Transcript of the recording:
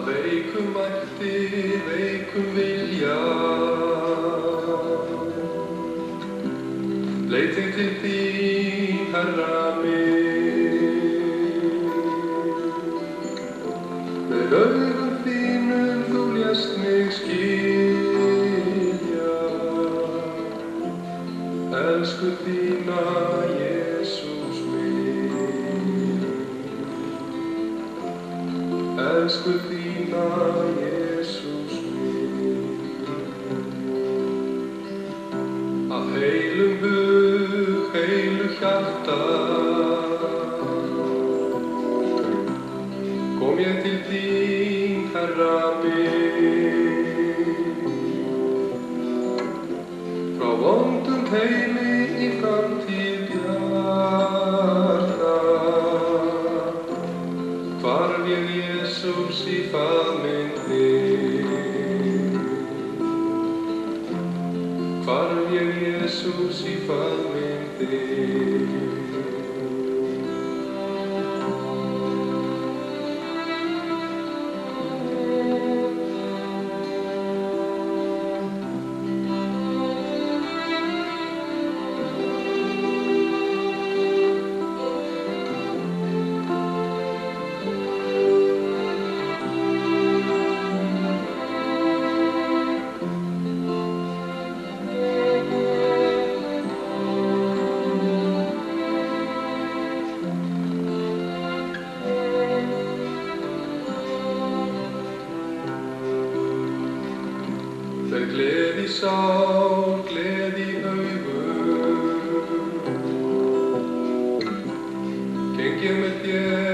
veikum mætti, veikum vilja, leit ég til þín, Herra minn. Með augum þínum þú lést mig skilja, elsku þína, Jesús minn. Elsku þína, Jesús minn. Af heilum hug, heilu hjarta kom ég til þín, Herra minn. Frá vondum heimi í framtíð bjarta hvarf ég Jesús í faðminn þinn. Hvarf ég Jesús í faðminn þinn. Þeir gleði sál, gleði augum, geng ég með þér